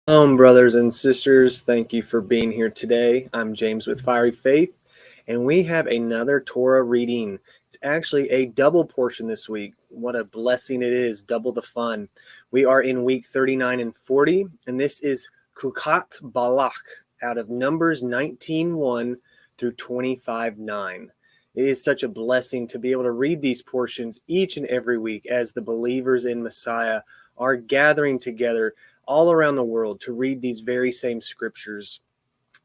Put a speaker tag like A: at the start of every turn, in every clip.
A: Brothers and sisters, thank you for being here today. I'm James with Fiery Faith, and we have another Torah reading. It's actually a double portion this week. What a blessing it is, double the fun. We are in week 39 and 40, and this is Chukat-Balaq out of Numbers 19:1 through 25:9. It is such a blessing to be able to read these portions each and every week as the believers in Messiah are gathering together all around the world to read these very same scriptures.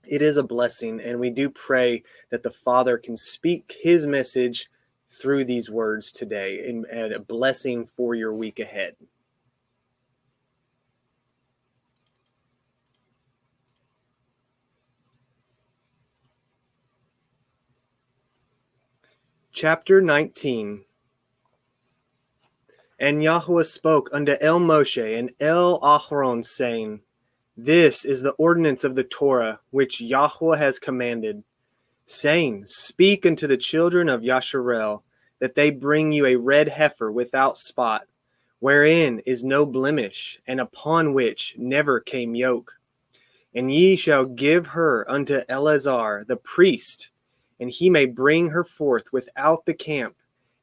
A: It is a blessing, and we do pray that the Father can speak his message through these words today and a blessing for your week ahead. Chapter 19. And Yahweh spoke unto El Moshe and El Aharon, saying, This is the ordinance of the Torah, which Yahweh has commanded, saying, Speak unto the children of Yasharel, that they bring you a red heifer without spot, wherein is no blemish, and upon which never came yoke. And ye shall give her unto Eleazar the priest, and he may bring her forth without the camp,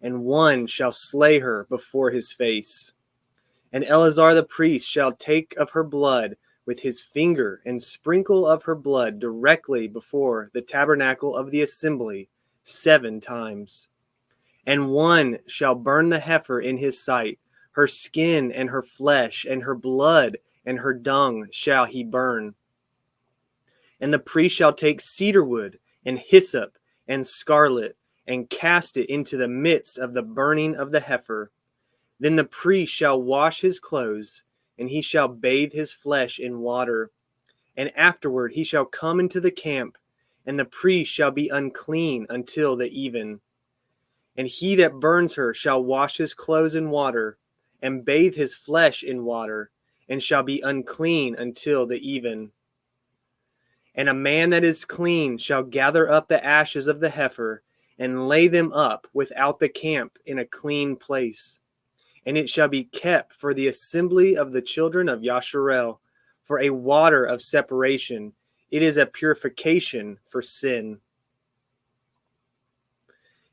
A: and one shall slay her before his face. And Eleazar the priest shall take of her blood with his finger, and sprinkle of her blood directly before the tabernacle of the assembly 7 times. And one shall burn the heifer in his sight, her skin and her flesh, and her blood and her dung shall he burn. And the priest shall take cedar wood, and hyssop, and scarlet, and cast it into the midst of the burning of the heifer. Then the priest shall wash his clothes, and he shall bathe his flesh in water. And afterward he shall come into the camp, and the priest shall be unclean until the even. And he that burns her shall wash his clothes in water, and bathe his flesh in water, and shall be unclean until the even. And a man that is clean shall gather up the ashes of the heifer, and lay them up without the camp in a clean place. And it shall be kept for the assembly of the children of Yasharel, for a water of separation. It is a purification for sin.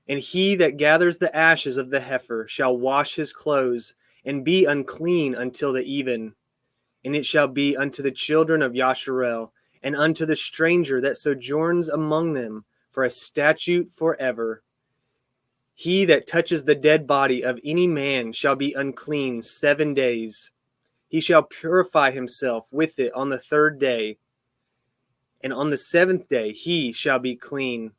A: And he that gathers the ashes of the heifer shall wash his clothes, and be unclean until the even. And it shall be unto the children of Yasharel, and unto the stranger that sojourns among them, for a statute forever. He that touches the dead body of any man shall be unclean 7 days. He shall purify himself with it on the 3rd day, and on the 7th day he shall be clean.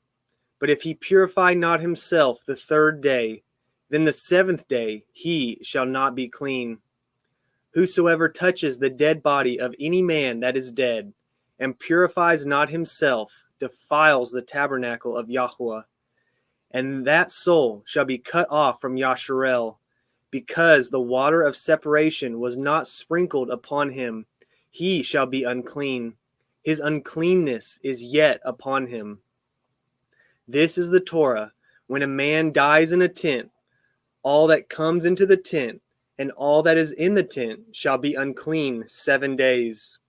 A: But if he purify not himself the 3rd day, then the 7th day he shall not be clean. Whosoever touches the dead body of any man that is dead, and purifies not himself, defiles the tabernacle of Yahweh. And that soul shall be cut off from Yasharel, because the water of separation was not sprinkled upon him. He shall be unclean. His uncleanness is yet upon him. This is the Torah. When a man dies in a tent, all that comes into the tent, and all that is in the tent shall be unclean 7 days.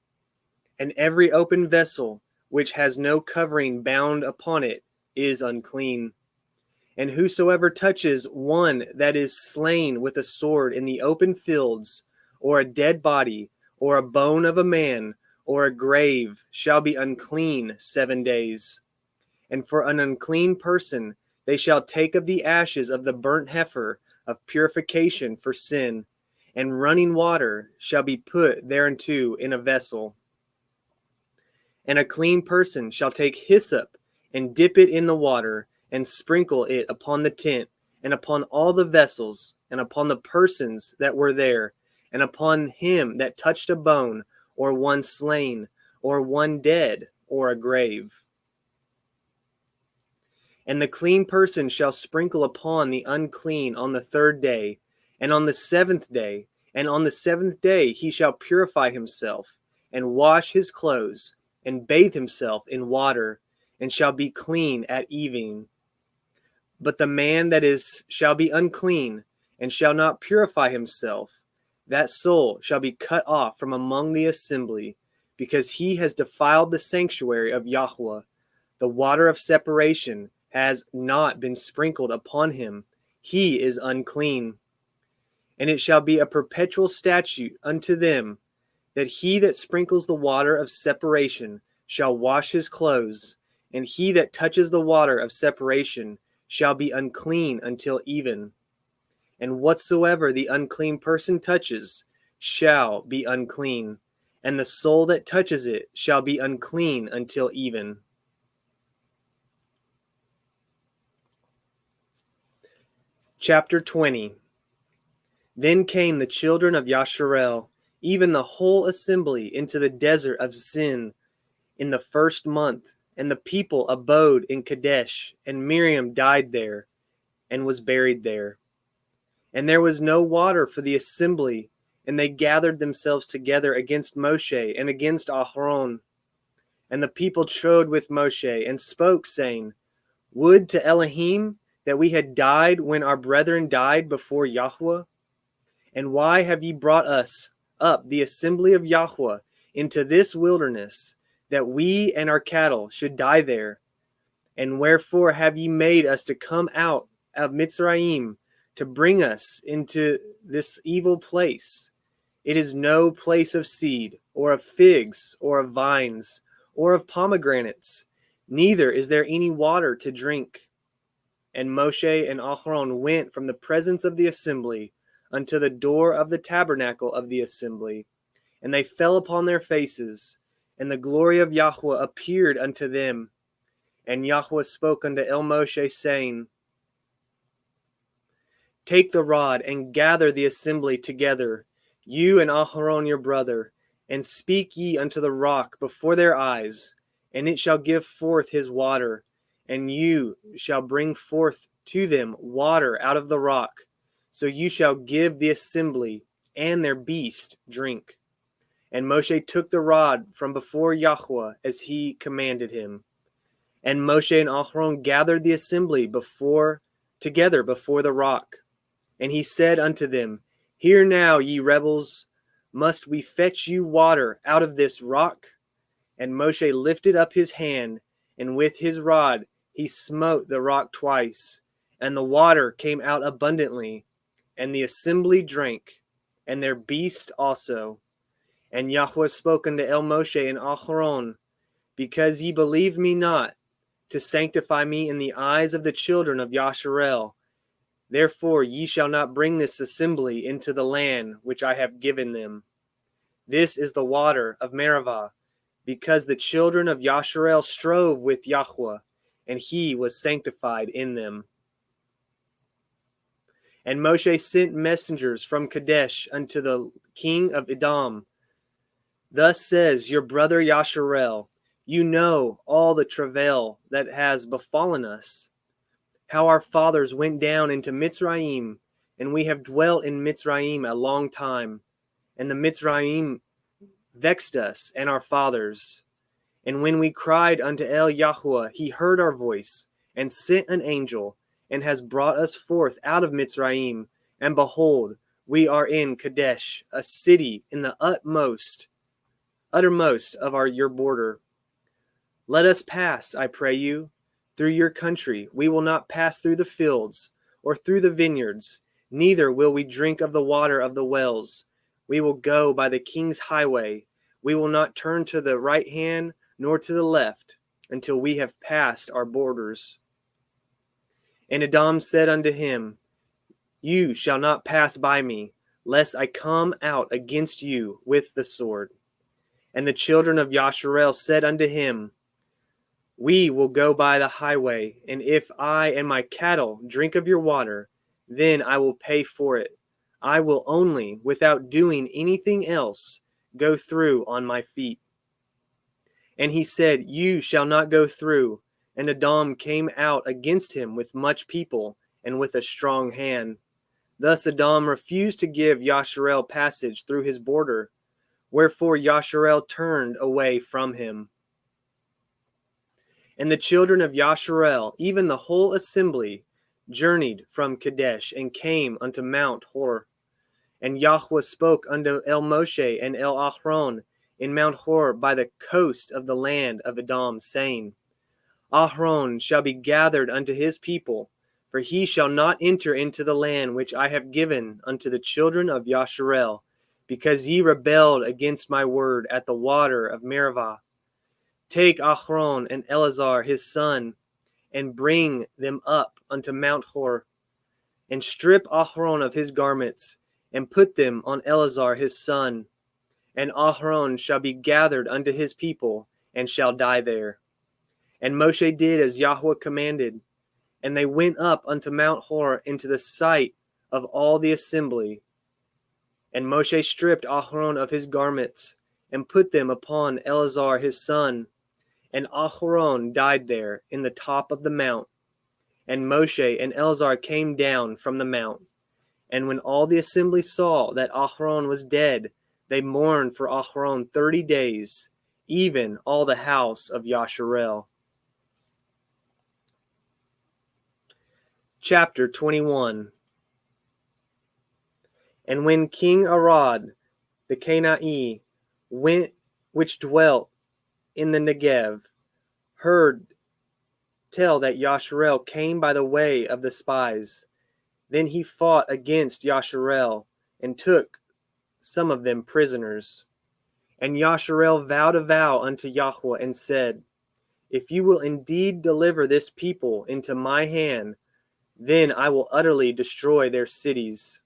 A: And every open vessel which has no covering bound upon it is unclean. And whosoever touches one that is slain with a sword in the open fields, or a dead body, or a bone of a man, or a grave, shall be unclean 7 days. And for an unclean person they shall take of the ashes of the burnt heifer of purification for sin, and running water shall be put thereunto in a vessel. And a clean person shall take hyssop, and dip it in the water, and sprinkle it upon the tent, and upon all the vessels, and upon the persons that were there, and upon him that touched a bone, or one slain, or one dead, or a grave. And the clean person shall sprinkle upon the unclean on the 3rd day, and on the 7th day, and on the 7th day he shall purify himself, and wash his clothes, and bathe himself in water, and shall be clean at evening. But the man that shall be unclean, and shall not purify himself, that soul shall be cut off from among the assembly, because he has defiled the sanctuary of Yahweh. The water of separation has not been sprinkled upon him. He is unclean. And it shall be a perpetual statute unto them, that he that sprinkles the water of separation shall wash his clothes, and he that touches the water of separation shall be unclean until even. And whatsoever the unclean person touches shall be unclean, and the soul that touches it shall be unclean until even. Chapter 20. Then came the children of Yasharel, even the whole assembly, into the desert of Zin in the first month, and the people abode in Kadesh, and Miriam died there, and was buried there. And there was no water for the assembly, and they gathered themselves together against Moshe and against Aharon. And the people trode with Moshe, and spoke, saying, Would to Elohim that we had died when our brethren died before Yahweh? And why have ye brought us up, the assembly of Yahweh, into this wilderness, that we and our cattle should die there? And wherefore have ye made us to come out of Mitzrayim, to bring us into this evil place? It is no place of seed, or of figs, or of vines, or of pomegranates, neither is there any water to drink. And Moshe and Aharon went from the presence of the assembly unto the door of the tabernacle of the assembly, and they fell upon their faces, and the glory of Yahweh appeared unto them. And Yahweh spoke unto Moshe, saying, Take the rod, and gather the assembly together, you and Aharon your brother, and speak ye unto the rock before their eyes, and it shall give forth his water, and you shall bring forth to them water out of the rock. So you shall give the assembly and their beast drink. And Moshe took the rod from before Yahweh as he commanded him. And Moshe and Aharon gathered the assembly together before the rock. And he said unto them, Hear now, ye rebels, must we fetch you water out of this rock? And Moshe lifted up his hand, and with his rod he smote the rock twice, and the water came out abundantly. And the assembly drank, and their beast also. And Yahweh spoke unto Moshe and Aharon, Because ye believe me not, to sanctify me in the eyes of the children of Yasharel, therefore ye shall not bring this assembly into the land which I have given them. This is the water of Meribah, because the children of Yasharel strove with Yahweh, and he was sanctified in them. And Moshe sent messengers from Kadesh unto the king of Edom. Thus says your brother Yasharel, You know all the travail that has befallen us, how our fathers went down into Mitzrayim, and we have dwelt in Mitzrayim a long time. And the Mitzrayim vexed us and our fathers. And when we cried unto Yahweh, he heard our voice, and sent an angel, and has brought us forth out of Mitzrayim. And behold, we are in Kadesh, a city in the uttermost of your border. Let us pass, I pray you, through your country. We will not pass through the fields, or through the vineyards, neither will we drink of the water of the wells. We will go by the king's highway. We will not turn to the right hand, nor to the left, until we have passed our borders. And Edom said unto him, You shall not pass by me, lest I come out against you with the sword. And the children of Yasharel said unto him, We will go by the highway, and if I and my cattle drink of your water, then I will pay for it. I will only, without doing anything else, go through on my feet. And he said, You shall not go through. And Edom came out against him with much people, and with a strong hand. Thus Edom refused to give Yasharel passage through his border, wherefore Yasharel turned away from him. And the children of Yasharel, even the whole assembly, journeyed from Kadesh, and came unto Mount Hor. And Yahweh spoke unto Moshe and Aharon in Mount Hor by the coast of the land of Edom, saying, Ahron shall be gathered unto his people, for he shall not enter into the land which I have given unto the children of Yasharel, because ye rebelled against my word at the water of Meribah. Take Ahron and Eleazar his son, and bring them up unto Mount Hor, and strip Ahron of his garments, and put them on Eleazar his son. And Ahron shall be gathered unto his people, and shall die there. And Moshe did as Yahweh commanded, and they went up unto Mount Hor into the sight of all the assembly. And Moshe stripped Ahron of his garments, and put them upon Eleazar his son. And Ahron died there in the top of the mount. And Moshe and Eleazar came down from the mount. And when all the assembly saw that Ahron was dead, they mourned for Ahron 30 days, even all the house of Yasharel. Chapter 21. And when King Arad the Canaanite which dwelt in the Negev heard tell that Yasharel came by the way of the spies, then he fought against Yasharel and took some of them prisoners. And Yasharel vowed a vow unto Yahweh and said, If you will indeed deliver this people into my hand, then I will utterly destroy their cities.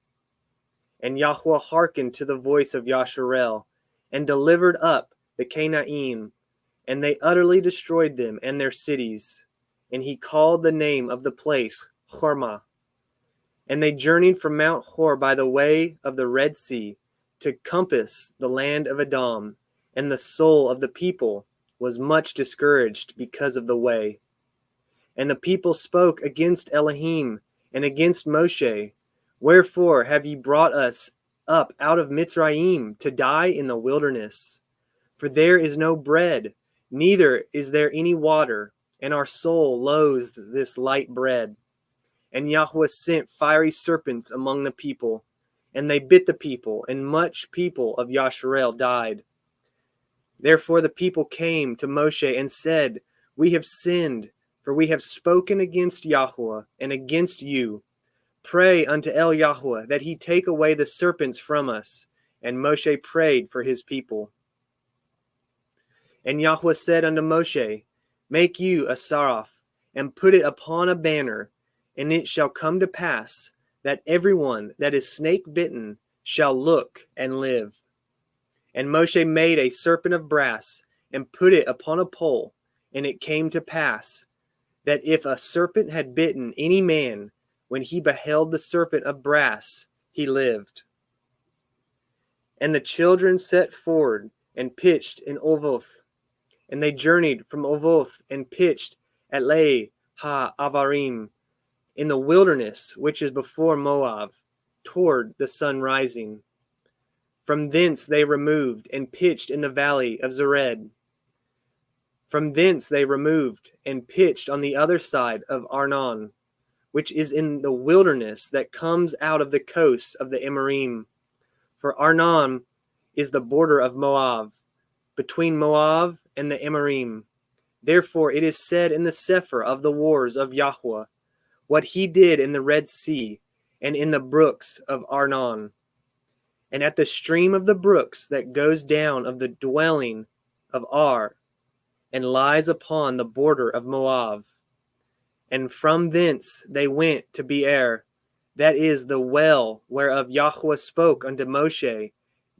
A: And Yahweh hearkened to the voice of Yasharel, and delivered up the Canaanite, and they utterly destroyed them and their cities. And he called the name of the place Hormah. And they journeyed from Mount Hor by the way of the Red Sea to compass the land of Edom, and the soul of the people was much discouraged because of the way. And the people spoke against Elohim and against Moshe, Wherefore have ye brought us up out of Mitzrayim to die in the wilderness? For there is no bread, neither is there any water, and our soul loathes this light bread. And Yahweh sent fiery serpents among the people, and they bit the people, and much people of Yasharel died. Therefore the people came to Moshe and said, We have sinned, for we have spoken against Yahweh and against you. Pray unto El Yahweh that he take away the serpents from us. And Moshe prayed for his people. And Yahweh said unto Moshe, Make you a saraph, and put it upon a banner, and it shall come to pass that everyone that is snake-bitten shall look and live. And Moshe made a serpent of brass, and put it upon a pole, and it came to pass that if a serpent had bitten any man, when he beheld the serpent of brass, he lived. And the children set forward and pitched in Ovoth, and they journeyed from Ovoth and pitched at Leigh Ha-Avarim, in the wilderness which is before Moab, toward the sun rising. From thence they removed and pitched in the valley of Zered. From thence they removed and pitched on the other side of Arnon, which is in the wilderness that comes out of the coast of the Emorym. For Arnon is the border of Moab, between Moab and the Emorym. Therefore it is said in the Sefer of the wars of Yahweh, what he did in the Red Sea, and in the brooks of Arnon, and at the stream of the brooks that goes down of the dwelling of Ar, and lies upon the border of Moab. And from thence they went to Beer, that is the well whereof Yahweh spoke unto Moshe,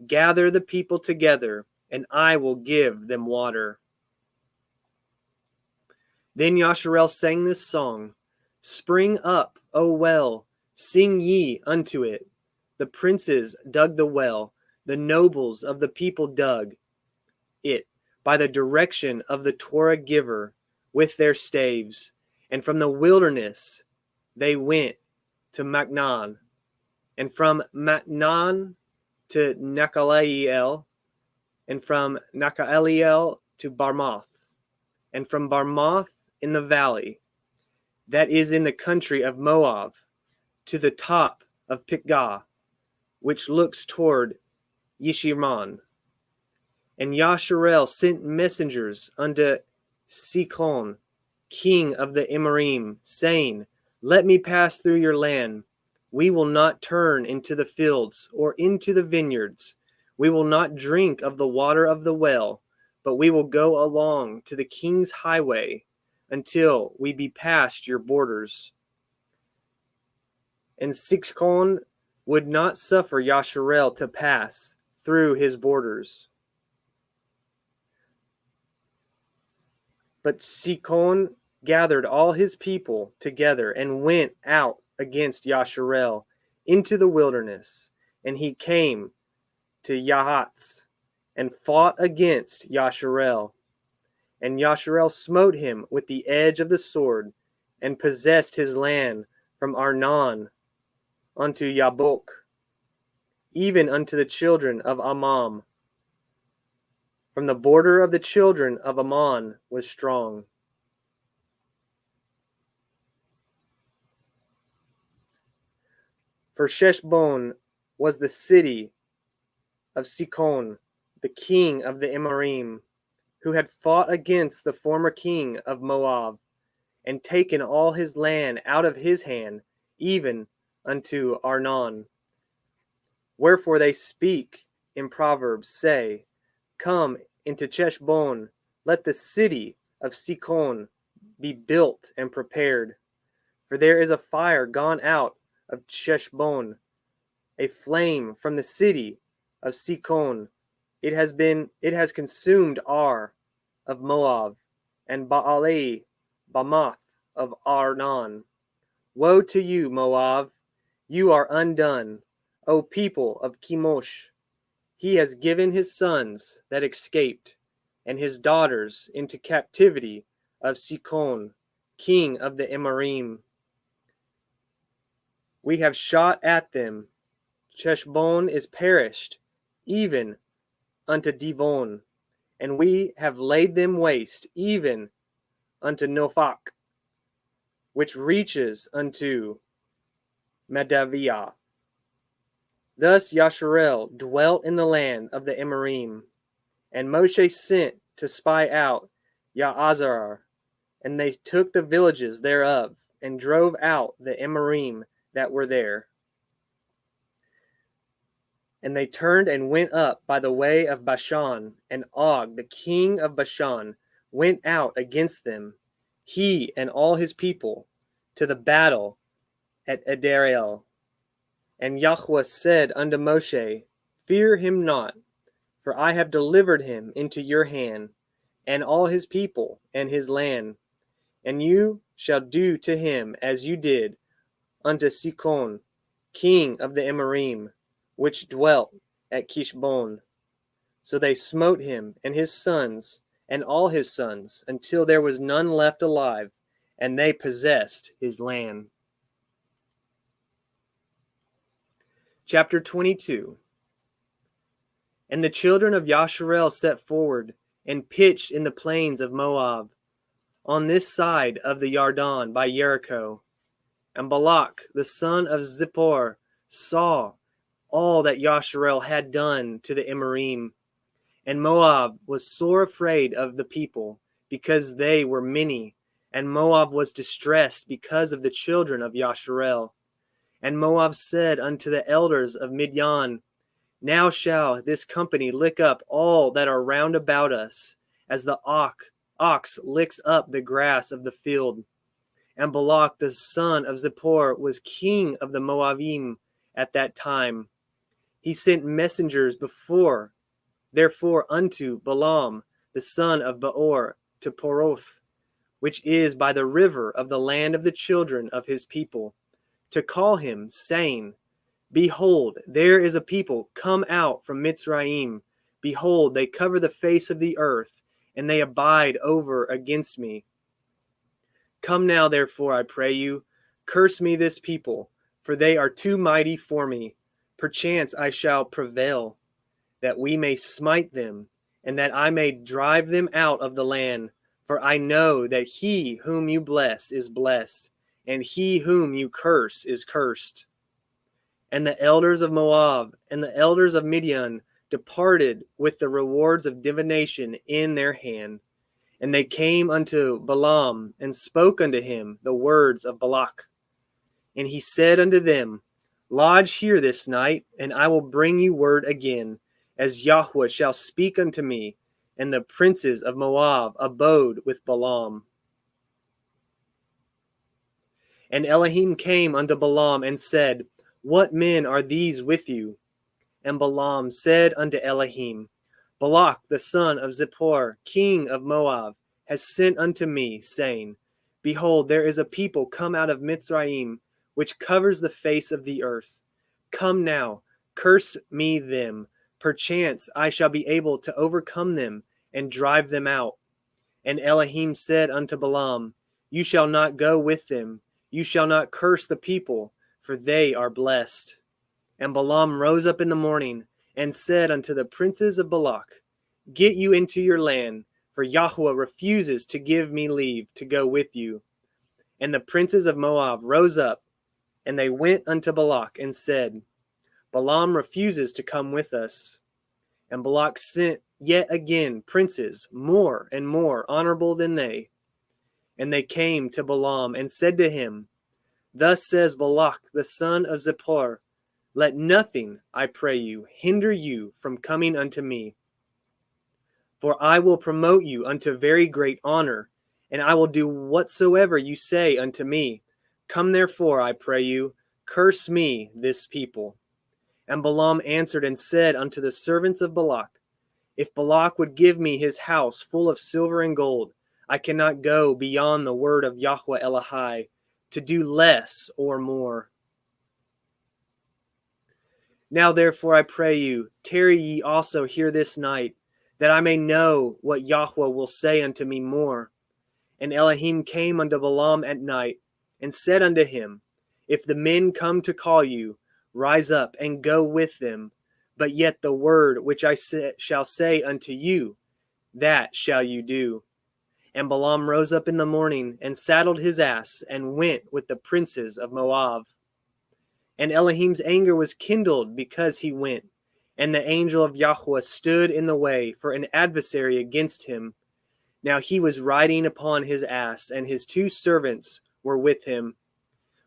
A: Gather the people together, and I will give them water. Then Yasharel sang this song, Spring up, O well, sing ye unto it. The princes dug the well, the nobles of the people dug it, by the direction of the Torah giver, with their staves. And from the wilderness they went to Macnan, and from Macnan to Nachaliel, and from Nachaliel to Barmoth, and from Barmoth in the valley, that is in the country of Moab, to the top of Pisgah, which looks toward Yishirman. And Yasharel sent messengers unto Sichon, king of the Emorym, saying, Let me pass through your land. We will not turn into the fields or into the vineyards. We will not drink of the water of the well, but we will go along to the king's highway until we be past your borders. And Sichon would not suffer Yasharel to pass through his borders. But Sichon gathered all his people together and went out against Yasharel into the wilderness, and he came to Yahatz and fought against Yasharel. And Yasharel smote him with the edge of the sword, and possessed his land from Arnon unto Yabok, even unto the children of Ammon. From the border of the children of Ammon was strong. For Sheshbon was the city of Sichon, the king of the Emorym, who had fought against the former king of Moab, and taken all his land out of his hand, even unto Arnon. Wherefore they speak in Proverbs, say, Come into Cheshbon, let the city of Sichon be built and prepared. For there is a fire gone out of Cheshbon, a flame from the city of Sichon. It has consumed Ar of Moab, and Baalei Bamoth of Arnon. Woe to you, Moab! You are undone, O people of Chemosh. He has given his sons that escaped, and his daughters into captivity of Sichon, king of the Emorym. We have shot at them. Cheshbon is perished, even unto Divon, and we have laid them waste, even unto Nophach, which reaches unto Madaviah. Thus Yasharel dwelt in the land of the Emorym, and Moshe sent to spy out Yaazar, and they took the villages thereof, and drove out the Emorym that were there. And they turned and went up by the way of Bashan, and Og, the king of Bashan, went out against them, he and all his people, to the battle at Edreel. And Yahweh said unto Moshe, Fear him not, for I have delivered him into your hand, and all his people and his land. And you shall do to him as you did unto Sichon, king of the Emorym, which dwelt at Kishbon. So they smote him and his sons and all his sons, until there was none left alive, and they possessed his land. Chapter 22. And the children of Yasharel set forward, and pitched in the plains of Moab, on this side of the Yarden by Jericho. And Balak, the son of Zippor, saw all that Yasharel had done to the Emorym. And Moab was sore afraid of the people, because they were many, and Moab was distressed because of the children of Yasharel. And Moab said unto the elders of Midian, Now shall this company lick up all that are round about us, as the ox licks up the grass of the field. And Balak the son of Zippor was king of the Moabim at that time. He sent messengers therefore unto Balaam the son of Beor to Poroth, which is by the river of the land of the children of his people, to call him, saying, Behold, there is a people come out from Mitzrayim. Behold, they cover the face of the earth, and they abide over against me. Come now, therefore, I pray you, curse me this people, for they are too mighty for me. Perchance I shall prevail, that we may smite them, and that I may drive them out of the land. For I know that he whom you bless is blessed, and he whom you curse is cursed. And the elders of Moab and the elders of Midian departed with the rewards of divination in their hand. And they came unto Balaam, and spoke unto him the words of Balak. And he said unto them, Lodge here this night, and I will bring you word again, as Yahweh shall speak unto me. And the princes of Moab abode with Balaam. And Elohim came unto Balaam, and said, What men are these with you? And Balaam said unto Elohim, Balak the son of Zippor, king of Moab, has sent unto me, saying, Behold, there is a people come out of Mitzrayim, which covers the face of the earth. Come now, curse me them. Perchance I shall be able to overcome them, and drive them out. And Elohim said unto Balaam, You shall not go with them. You shall not curse the people, for they are blessed. And Balaam rose up in the morning, and said unto the princes of Balak, Get you into your land, for Yahweh refuses to give me leave to go with you. And the princes of Moab rose up, and they went unto Balak, and said, Balaam refuses to come with us. And Balak sent yet again princes more and more honorable than they. And they came to Balaam, and said to him, Thus says Balak the son of Zippor, Let nothing, I pray you, hinder you from coming unto me. For I will promote you unto very great honor, and I will do whatsoever you say unto me. Come therefore, I pray you, curse me this people. And Balaam answered and said unto the servants of Balak, If Balak would give me his house full of silver and gold, I cannot go beyond the word of Yahweh Elohai, to do less or more. Now therefore I pray you, tarry ye also here this night, that I may know what Yahweh will say unto me more. And Elohim came unto Balaam at night, and said unto him, If the men come to call you, rise up and go with them. But yet the word which I shall say unto you, that shall you do. And Balaam rose up in the morning, and saddled his ass, and went with the princes of Moab. And Elohim's anger was kindled because he went. And the angel of Yahweh stood in the way for an adversary against him. Now he was riding upon his ass, and his 2 servants were with him.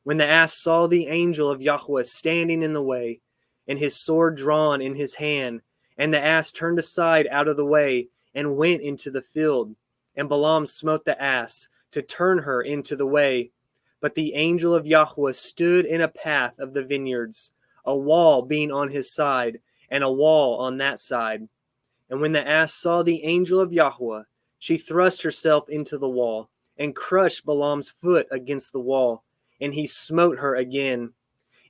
A: When the ass saw the angel of Yahweh standing in the way, and his sword drawn in his hand, and the ass turned aside out of the way, and went into the field. And Balaam smote the ass, to turn her into the way. But the angel of Yahweh stood in a path of the vineyards, a wall being on his side, and a wall on that side. And when the ass saw the angel of Yahweh, she thrust herself into the wall, and crushed Balaam's foot against the wall, and he smote her again.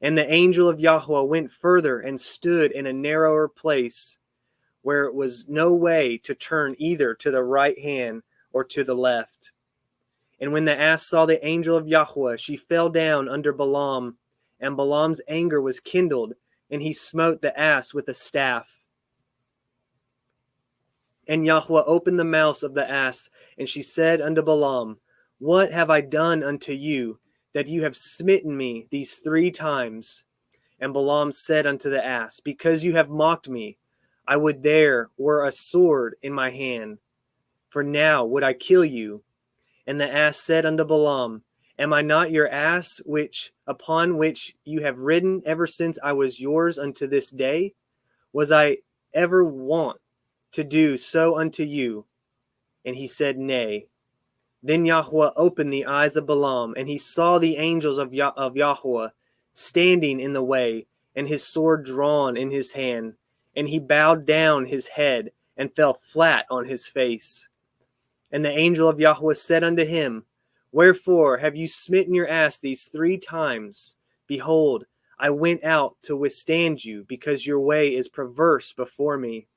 A: And the angel of Yahweh went further, and stood in a narrower place, where it was no way to turn either to the right hand or to the left. And when the ass saw the angel of Yahweh, she fell down under Balaam, and Balaam's anger was kindled, and he smote the ass with a staff. And Yahweh opened the mouth of the ass, and she said unto Balaam, What have I done unto you, that you have smitten me these 3 times? And Balaam said unto the ass, Because you have mocked me, I would there were a sword in my hand, for now would I kill you. And the ass said unto Balaam, Am I not your ass, upon which you have ridden ever since I was yours unto this day? Was I ever wont to do so unto you? And he said, Nay. Then Yahweh opened the eyes of Balaam, and he saw the angels of Yahweh standing in the way, and his sword drawn in his hand. And he bowed down his head, and fell flat on his face. And the angel of Yahweh said unto him, Wherefore have you smitten your ass these 3 times? Behold, I went out to withstand you, because your way is perverse before me.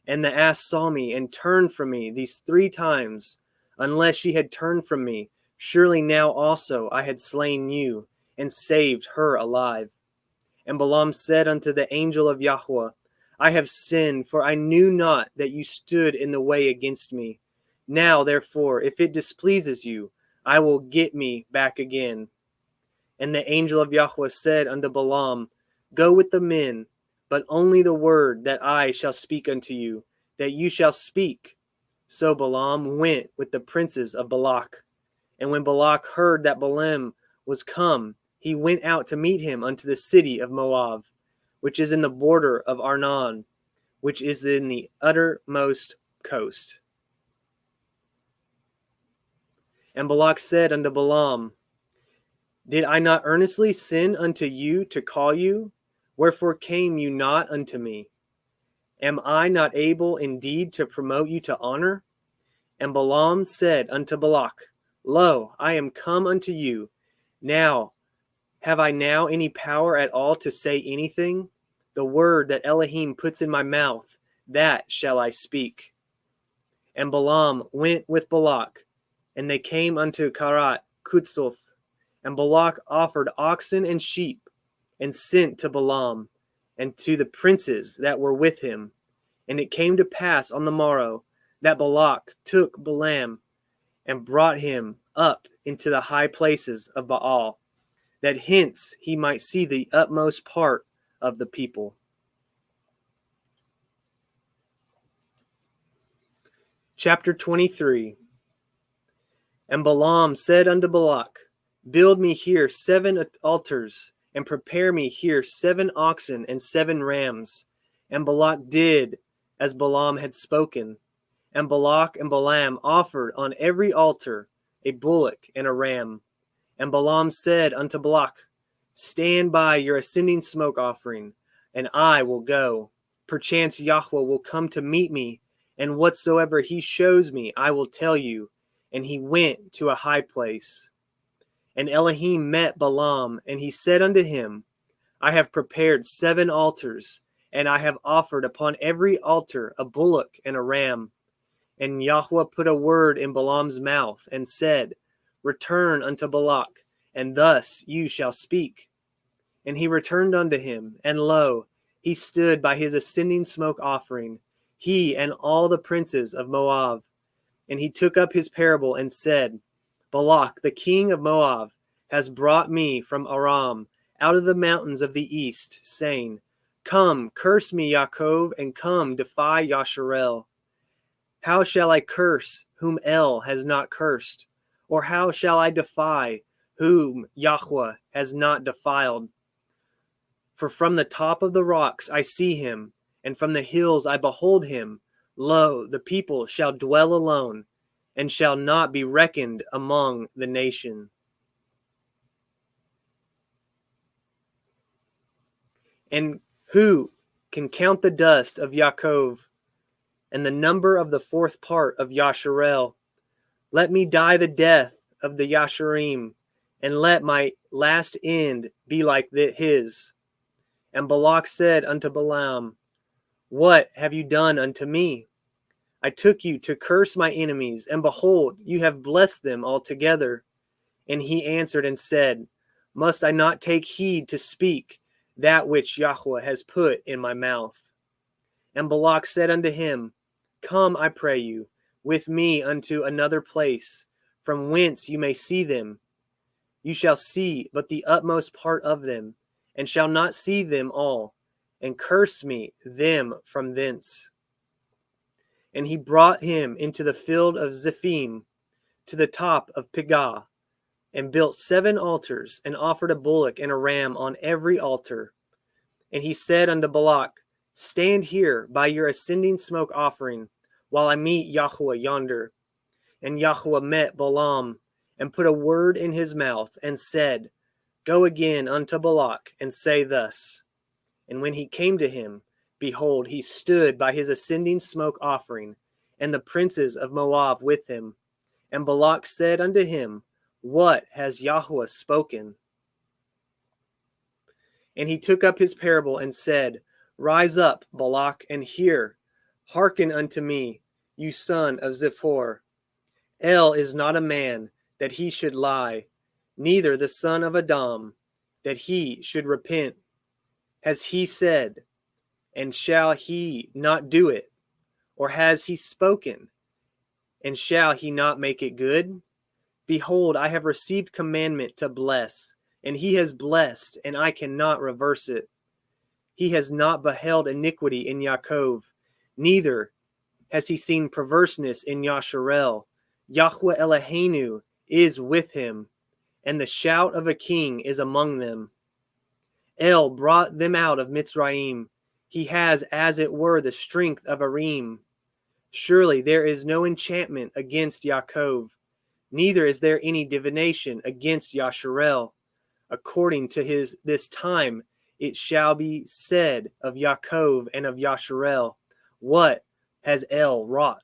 A: And the ass saw me, and turned from me these 3 times. Unless she had turned from me, surely now also I had slain you, and saved her alive. And Balaam said unto the angel of Yahweh, I have sinned, for I knew not that you stood in the way against me. Now, therefore, if it displeases you, I will get me back again. And the angel of Yahweh said unto Balaam, Go with the men, but only the word that I shall speak unto you, that you shall speak. So Balaam went with the princes of Balak. And when Balak heard that Balaam was come, he went out to meet him unto the city of Moab, which is in the border of Arnon, which is in the uttermost coast. And Balak said unto Balaam, Did I not earnestly send unto you to call you? Wherefore came you not unto me? Am I not able indeed to promote you to honor? And Balaam said unto Balak, Lo, I am come unto you. Now, have I now any power at all to say anything? The word that Elohim puts in my mouth, that shall I speak. And Balaam went with Balak, and they came unto Karat Kutzoth. And Balak offered oxen and sheep, and sent to Balaam, and to the princes that were with him. And it came to pass on the morrow, that Balak took Balaam, and brought him up into the high places of Baal, that hence he might see the utmost part of the people. Chapter 23. And Balaam said unto Balak, Build me here 7 altars, and prepare me here 7 oxen and 7 rams. And Balak did as Balaam had spoken. And Balak and Balaam offered on every altar a bullock and a ram. And Balaam said unto Balak, Stand by your ascending smoke offering, and I will go. Perchance Yahweh will come to meet me, and whatsoever he shows me I will tell you. And he went to a high place. And Elohim met Balaam, and he said unto him, I have prepared 7 altars, and I have offered upon every altar a bullock and a ram. And Yahweh put a word in Balaam's mouth, and said, Return unto Balak, and thus you shall speak. And he returned unto him, and lo, he stood by his ascending smoke offering, he and all the princes of Moab. And he took up his parable, and said, Balak, the king of Moab, has brought me from Aram, out of the mountains of the east, saying, Come, curse me, Yaakov, and come, defy Yasharel. How shall I curse whom El has not cursed? Or how shall I defy whom Yahweh has not defiled? For from the top of the rocks I see him, and from the hills I behold him. Lo, the people shall dwell alone, and shall not be reckoned among the nation. And who can count the dust of Yaakov, and the number of the 4th part of Yasharel? Let me die the death of the Yasharim, and let my last end be like his. And Balak said unto Balaam, What have you done unto me? I took you to curse my enemies, and behold, you have blessed them altogether. And he answered and said, Must I not take heed to speak that which Yahweh has put in my mouth? And Balak said unto him, Come, I pray you, with me unto another place, from whence you may see them. You shall see but the utmost part of them, and shall not see them all, and curse me them from thence. And he brought him into the field of Zephim, to the top of Pigah, and built 7 altars, and offered a bullock and a ram on every altar. And he said unto Balak, Stand here by your ascending smoke offering, while I meet Yahweh yonder. And Yahweh met Balaam, and put a word in his mouth, and said, Go again unto Balak, and say thus. And when he came to him, behold, he stood by his ascending smoke offering, and the princes of Moab with him. And Balak said unto him, What has Yahweh spoken? And he took up his parable, and said, Rise up, Balak, and hear. Hearken unto me, you son of Zippor. El is not a man, that he should lie, neither the son of Adam, that he should repent. Has he said, and shall he not do it? Or has he spoken, and shall he not make it good? Behold, I have received commandment to bless, and he has blessed, and I cannot reverse it. He has not beheld iniquity in Yaakov, neither has he seen perverseness in Yasharel. Yahweh Eloheinu is with him, and the shout of a king is among them. El brought them out of Mitzrayim. He has, as it were, the strength of a reem. Surely there is no enchantment against Yaakov, neither is there any divination against Yasharel. According to this time it shall be said of Yaakov and of Yasharel, what has El wrought?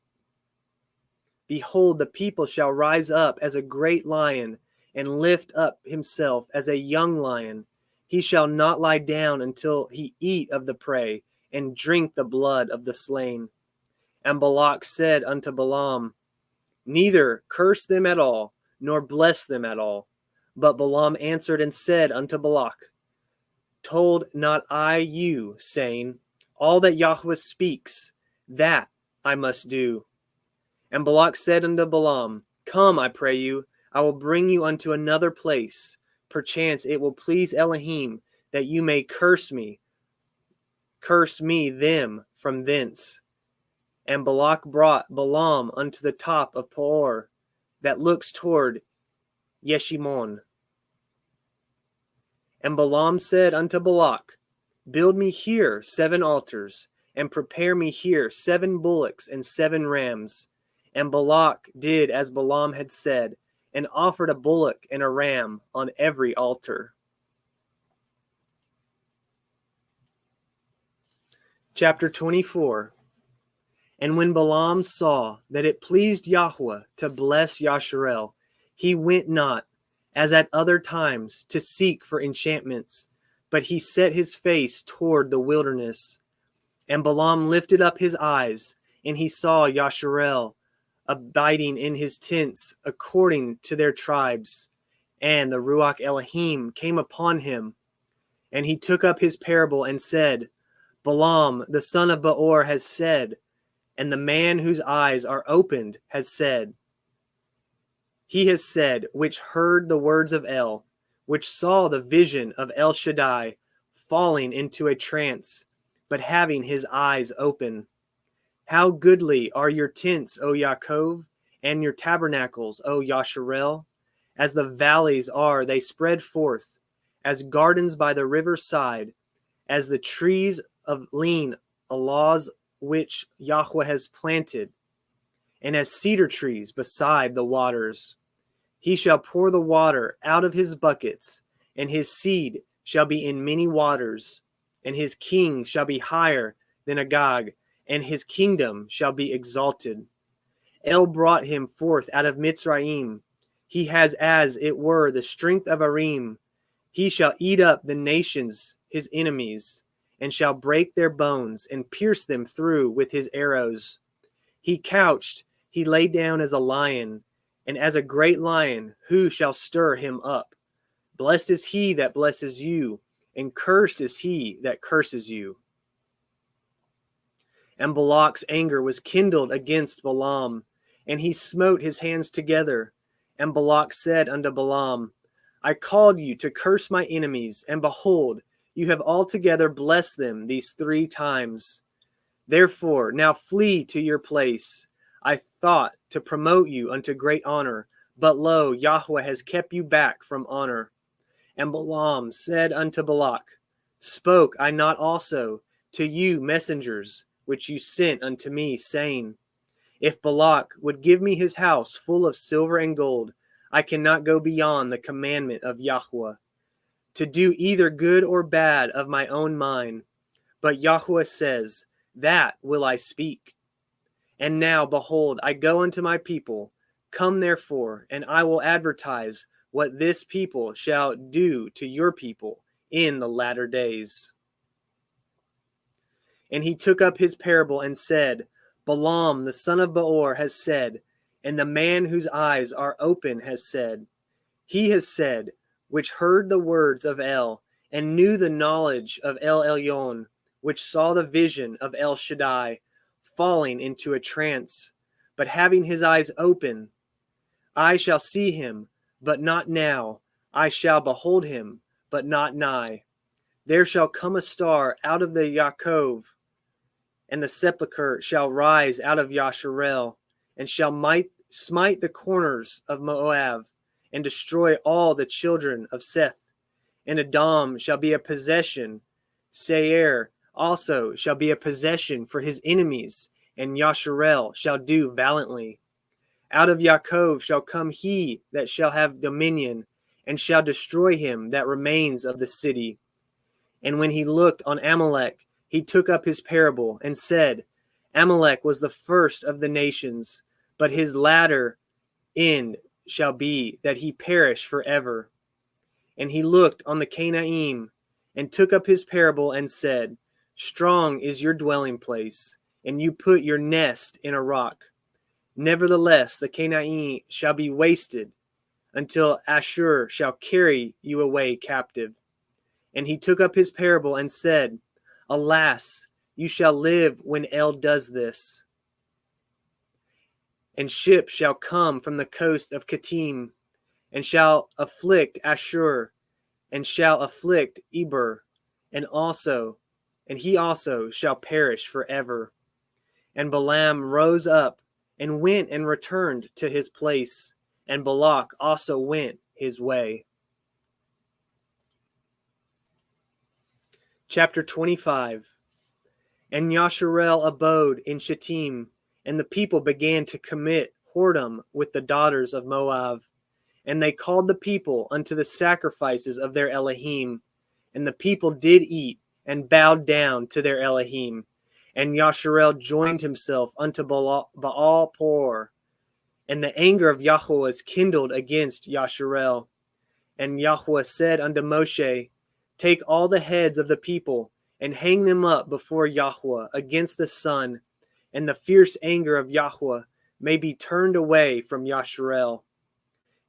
A: Behold, the people shall rise up as a great lion, and lift up himself as a young lion. He shall not lie down until he eat of the prey, and drink the blood of the slain. And Balak said unto Balaam, neither curse them at all, nor bless them at all. But Balaam answered and said unto Balak, told not I you, saying, all that Yahweh speaks, that I must do. And Balak said unto Balaam, come, I pray you, I will bring you unto another place. Perchance it will please Elohim that you may curse me them from thence. And Balak brought Balaam unto the top of Peor, that looks toward Yeshimon. And Balaam said unto Balak, build me here 7 altars, and prepare me here 7 bullocks and 7 rams. And Balak did as Balaam had said, and offered a bullock and a ram on every altar. Chapter 24. And when Balaam saw that it pleased Yahweh to bless Yasharel, he went not, as at other times, to seek for enchantments, but he set his face toward the wilderness. And Balaam lifted up his eyes, and he saw Yasharel abiding in his tents according to their tribes. And the Ruach Elohim came upon him, and he took up his parable and said, Balaam, the son of Beor, has said, and the man whose eyes are opened has said, he has said, which heard the words of El, which saw the vision of El Shaddai, falling into a trance, but having his eyes open. How goodly are your tents, O Yaakov, and your tabernacles, O Yasharel. As the valleys are, they spread forth, as gardens by the river's side, as the trees of lean aloes which Yahweh has planted, and as cedar trees beside the waters. He shall pour the water out of his buckets, and his seed shall be in many waters, and his king shall be higher than Agag, and his kingdom shall be exalted. El brought him forth out of Mitzrayim. He has, as it were, the strength of a reem. He shall eat up the nations, his enemies, and shall break their bones, and pierce them through with his arrows. He couched, he lay down as a lion, and as a great lion, who shall stir him up? Blessed is he that blesses you, and cursed is he that curses you. And Balak's anger was kindled against Balaam, and he smote his hands together. And Balak said unto Balaam, I called you to curse my enemies, and behold, you have altogether blessed them these 3 times. Therefore now flee to your place. I thought to promote you unto great honor, but lo, Yahweh has kept you back from honor. And Balaam said unto Balak, spoke I not also to you messengers, which you sent unto me, saying, if Balak would give me his house full of silver and gold, I cannot go beyond the commandment of Yahweh, to do either good or bad of my own mind. But Yahweh says, that will I speak. And now, behold, I go unto my people. Come therefore, and I will advertise what this people shall do to your people in the latter days. And he took up his parable and said, Balaam, the son of Beor, has said, and the man whose eyes are open has said. He has said, which heard the words of El, and knew the knowledge of El Elyon, which saw the vision of El Shaddai, falling into a trance, but having his eyes open. I shall see him, but not now. I shall behold him, but not nigh. There shall come a star out of the Yaakov, and the sepulchre shall rise out of Yasharel, and shall smite the corners of Moab, and destroy all the children of Seth. And Edom shall be a possession. Seir also shall be a possession for his enemies, and Yasharel shall do valiantly. Out of Yaakov shall come he that shall have dominion, and shall destroy him that remains of the city. And when he looked on Amalek, he took up his parable, and said, Amalek was the first of the nations, but his latter end shall be that he perish forever. And he looked on the Canaim, and took up his parable, and said, Strong is your dwelling place, and you put your nest in a rock. Nevertheless, the Canaim shall be wasted, until Ashur shall carry you away captive. And he took up his parable, and said, Alas, you shall live when El does this. And ships shall come from the coast of Kittim, and shall afflict Ashur, and shall afflict Eber, and he also shall perish forever. And Balaam rose up, and went and returned to his place, and Balak also went his way. Chapter 25. And Yasharel abode in Shittim, and the people began to commit whoredom with the daughters of Moab. And they called the people unto the sacrifices of their Elohim. And the people did eat, and bowed down to their Elohim. And Yasharel joined himself unto Baal Peor. And the anger of Yahweh was kindled against Yasharel. And Yahweh said unto Moshe, Take all the heads of the people, and hang them up before Yahweh against the sun, and the fierce anger of Yahweh may be turned away from Yasharel.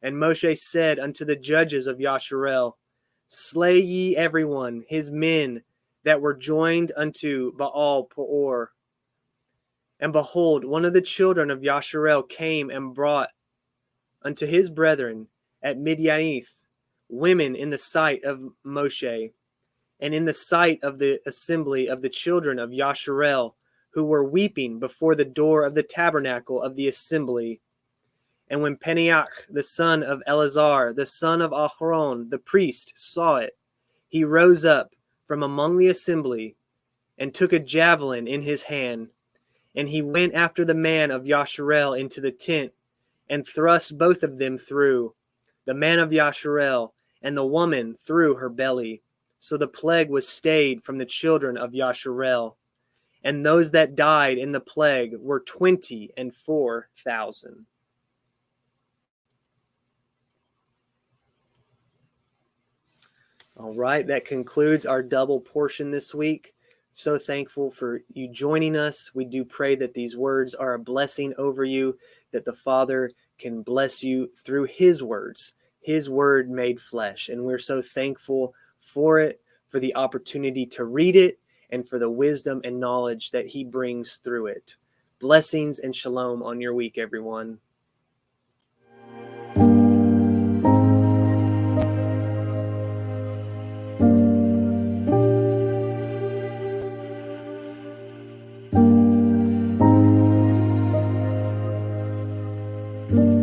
A: And Moshe said unto the judges of Yasharel, Slay ye everyone his men that were joined unto Baal Peor. And behold, one of the children of Yasharel came and brought unto his brethren at Midianith women in the sight of Moshe, and in the sight of the assembly of the children of Yasharel, who were weeping before the door of the tabernacle of the assembly. And when Peniach, the son of Eleazar, the son of Aharon, the priest, saw it, he rose up from among the assembly, and took a javelin in his hand, and he went after the man of Yasharel into the tent, and thrust both of them through, the man of Yasharel, and the woman through her belly. So the plague was stayed from the children of Yasharel. And those that died in the plague were 24,000. All right, that concludes our double portion this week. So thankful for you joining us. We do pray that these words are a blessing over you, that the Father can bless you through his words, his word made flesh. And we're so thankful for it, for the opportunity to read it, and for the wisdom and knowledge that he brings through it. Blessings and shalom on your week, everyone.
B: Thank you.